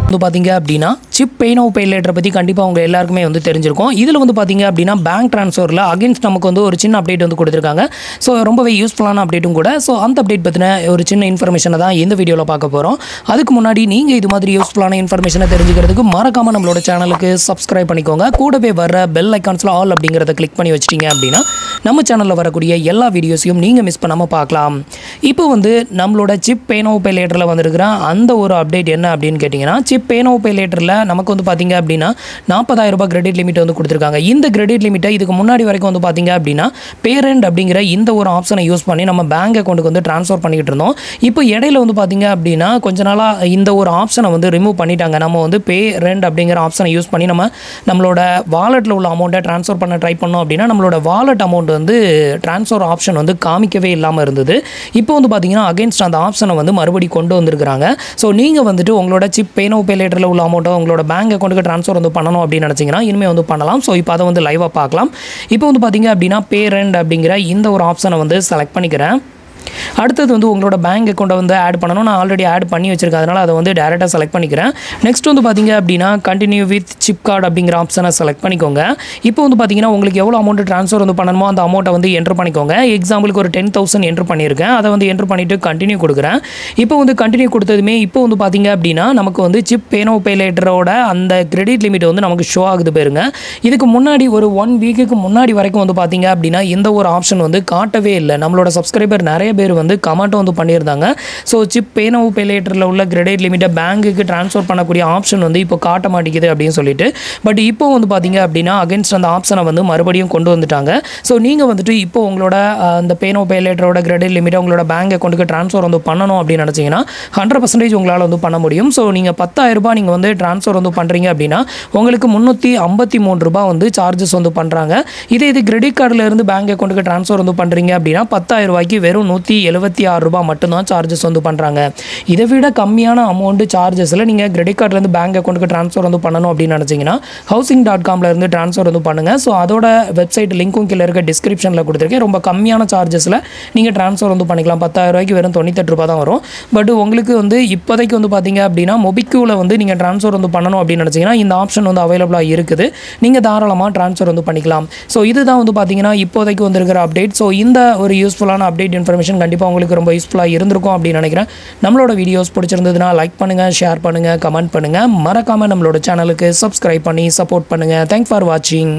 வந்து பாத்தீங்க அப்படின்னா சிப் பே நவ் பே லேட்டரை பற்றி கண்டிப்பாக உங்கள் எல்லாருக்குமே வந்து தெரிஞ்சிருக்கும். இதில் வந்து பார்த்தீங்க அப்படின்னா பேங்க் ட்ரான்ஸ்ஃபரில் அகைன்ஸ்ட் நமக்கு வந்து ஒரு சின்ன அப்டேட் வந்து கொடுத்துருக்காங்க. ஸோ ரொம்பவே யூஸ்ஃபுல்லான அப்டேட்டும் கூட. ஸோ அந்த அப்டேட் பற்றின ஒரு சின்ன இன்ஃபர்மேஷனை தான் இந்த வீடியோவில் பார்க்க போகிறோம். அதுக்கு முன்னாடி நீங்கள் இது மாதிரி யூஸ்ஃபுல்லான இன்ஃபர்மேஷனை தெரிஞ்சுக்கிறதுக்கு மறக்காமல் நம்மளோட சேனலுக்கு சப்ஸ்கிரைப் பண்ணிக்கோங்க. கூடவே வர பெல் ஐக்கான்ஸில் ஆல் அப்படிங்கிறத கிளிக் பண்ணி வச்சிட்டிங்க அப்படின்னா நம்ம சேனலில் வரக்கூடிய எல்லா வீடியோஸையும் நீங்கள் மிஸ் பண்ணாமல் பார்க்கலாம். இப்போ வந்து நம்மளோட சிப் பே நவ் பே லேட்டரில் வந்திருக்கிற அந்த ஒரு அப்டேட் என்ன அப்படின்னு கேட்டிங்கன்னா, சிப் பே நவ் பே லேட்டரில் நமக்கு வந்து பார்த்தீங்க அப்படின்னா 40,000 ரூபாய் கிரெடிட் லிமிட் வந்து கொடுத்துருக்காங்க. இந்த கிரெடிட் லிமிட்டை இதுக்கு முன்னாடி வரைக்கும் வந்து பார்த்தீங்க அப்படின்னா பேரண்ட் அப்படிங்கிற இந்த ஒரு ஆப்ஷனை யூஸ் பண்ணி நம்ம பேங்க் அக்கௌண்ட்டுக்கு வந்து ட்ரான்ஸ்ஃபர் பண்ணிக்கிட்டு இருந்தோம். இப்போ இடையில வந்து பார்த்தீங்க அப்படின்னா கொஞ்ச நாளாக இந்த ஒரு ஆப்ஷனை வந்து ரிமூவ் பண்ணிட்டாங்க. நம்ம வந்து பேரண்ட் அப்படிங்கிற ஆப்ஷனை யூஸ் பண்ணி நம்மளோட வாலெட்டில் உள்ள அமௌண்ட்டை ட்ரான்ஸ்ஃபர் பண்ண ட்ரை பண்ணோம் அப்படின்னா நம்மளோட வாலெட் அமௌண்ட் வந்து ட்ரான்ஸ்ஃபர் ஆப்ஷன் வந்து காமிக்கவே இல்லாமல் இருந்தது. இப்போ வந்து பார்த்தீங்கன்னா அகைன்ஸ்ட் அந்த ஆப்ஷனை வந்து மறுபடி கொண்டு வந்திருக்கிறாங்க. ஸோ நீங்கள் வந்துட்டு உங்களோட சிப் பே நவ் பே லேட்டரில் உள்ள அமௌண்ட்டை உங்களோட பேங்க் அக்கௌண்ட்டுக்கு ட்ரான்ஸ்ஃபர் வந்து பண்ணணும் அப்படின்னு நினச்சிங்கன்னா இனிமேல் வந்து பண்ணலாம். ஸோ இப்போ அதை வந்து லைவாக பார்க்கலாம். இப்போ வந்து பார்த்தீங்க அப்படின்னா பேரண்ட் அப்படிங்கிற இந்த ஒரு ஆப்ஷனை வந்து செலக்ட் பண்ணிக்கிறேன். அடுத்தது வந்து உங்களோட பேங்க் அக்கௌண்ட்டை வந்து ஆட் பண்ணணும். நான் ஆல்ரெடி ஆட் பண்ணி வச்சிருக்கேன், அதனால் அதை வந்து டேரெக்டாக செலக்ட் பண்ணிக்கிறேன். நெக்ஸ்ட் வந்து பார்த்தீங்க அப்படின்னா கண்டினியூ வித் சிப் கார்டு அப்படிங்கிற ஆப்ஷனை செலக்ட் பண்ணிக்கோங்க. இப்போ வந்து பார்த்தீங்கன்னா உங்களுக்கு எவ்வளோ அமௌண்ட் ட்ரான்ஸ்ஃபர் வந்து பண்ணணுமோ அந்த அமௌண்ட்டை வந்து என்ட்ரு பண்ணிக்கோங்க. எக்ஸாம்பிளுக்கு ஒரு 10,000 என்ட்ரு பண்ணியிருக்கேன். அதை வந்து என்ட்ரு பண்ணிவிட்டு கண்டினியூ கொடுக்குறேன். இப்போ வந்து கண்டினியூ கொடுத்ததுமே இப்போ வந்து பார்த்தீங்க அப்படின்னா நமக்கு வந்து சிப் பே நவ் பே லேட்டரோட அந்த கிரெடிட் லிமிட் வந்து நமக்கு ஷோ ஆகுது பாருங்க. இதுக்கு முன்னாடி ஒரு 1 வீக்குக்கு முன்னாடி வரைக்கும் வந்து பார்த்தீங்க அப்படின்னா இந்த ஒரு ஆப்ஷன் வந்து காட்டவே இல்லை. நம்மளோட சப்ஸ்கிரைபர் நிறைய பேர் வந்து கமெண்ட்டும் வந்து பண்ணியிருந்தாங்க. ஸோ சிப் பே நவ் பே லேட்டரில் உள்ள கிரெடிட் லிமிட்டை பேங்க்குக்கு ட்ரான்ஸ்ஃபர் பண்ணக்கூடிய ஆப்ஷன் வந்து இப்போ காட்ட மாட்டேங்குது அப்படின்னு சொல்லிட்டு. பட் இப்போ வந்து பார்த்தீங்க அப்படின்னா அகைன்ஸ்ட் அந்த ஆப்ஷனை வந்து மறுபடியும் கொண்டு வந்துட்டாங்க. ஸோ நீங்கள் வந்துட்டு இப்போ உங்களோட அந்த பே நவ் பே லேட்டரோட கிரெடிட் லிமிட்டை உங்களோட பேங்க் அக்கௌண்ட்டுக்கு ட்ரான்ஸ்ஃபர் வந்து பண்ணணும் அப்படின்னு நினச்சிங்கன்னா 100% உங்களால் வந்து பண்ண முடியும். ஸோ நீங்கள் 10,000 ரூபாய் நீங்கள் வந்து ட்ரான்ஸ்ஃபர் வந்து பண்ணுறீங்க அப்படின்னா உங்களுக்கு 353 ரூபாய் வந்து சார்ஜஸ் வந்து பண்ணுறாங்க. இது கிரெடிட் கார்டில் இருந்து பேங்க் அக்கௌண்ட்டுக்கு ட்ரான்ஸ்ஃபர் வந்து பண்ணுறீங்க அப்படின்னா 10,000 ரூபாய்க்கு வெறும் 176 ரூபாய் மட்டும்தான் சார்ஜஸ் வந்து பண்ணுறாங்க. இதை விட கம்மியான அமௌண்ட் சார்ஜஸில் நீங்கள் கிரெடிட் கார்டிலேருந்து பேங்க் அக்கௌண்ட்டுக்கு ட்ரான்ஸ்ஃபர் வந்து பண்ணணும் அப்படின்னு நினச்சிங்கன்னா housing.com இருந்து ட்ரான்ஸ்ஃபர் வந்து பண்ணுங்கள். ஸோ அதோட வெப்சைட் லிங்க்கும் கீழே இருக்க டிஸ்கிரிப்ஷனில் கொடுத்துருக்கேன். ரொம்ப கம்மியான சார்ஜஸில் நீங்கள் ட்ரான்ஸ்ஃபர் வந்து பண்ணிக்கலாம். 10,000 ரூபாய்க்கு வெறும் 98 ரூபாய் தான் வரும். பட் உங்களுக்கு வந்து இப்போதைக்கு வந்து பார்த்தீங்க அப்படின்னா மொபிக்யூவில் வந்து நீங்கள் ட்ரான்ஸ்ஃபர் வந்து பண்ணணும் அப்படின்னு நினச்சிங்கன்னா இந்த ஆப்ஷன் வந்து அவைலபிளாக இருக்குது. நீங்கள் தாராளமாக ட்ரான்ஸ்ஃபர் வந்து பண்ணிக்கலாம். ஸோ இதுதான் வந்து பார்த்தீங்கன்னா இப்போதைக்கு வந்திருக்கிற அப்டேட். ஸோ இந்த ஒரு யூஸ்ஃபுல்லான அப்டேட் இன்ஃபர்மேஷன் கண்டிப்பாக உங்களுக்கு ரொம்ப யூஸ்ஃபுல்லாக இருந்திருக்கும் அப்படின்னு நினைக்கிறேன். நம்மளோட வீடியோஸ் பிடிச்சிருந்ததுன்னா லைக் பண்ணுங்கள், ஷேர் பண்ணுங்கள், கமெண்ட் பண்ணுங்கள். மறக்காமல் நம்மளோட சேனலுக்கு சப்ஸ்கிரைப் பண்ணி சப்போர்ட் பண்ணுங்கள். தேங்க்ஸ் ஃபார் வாட்சிங்.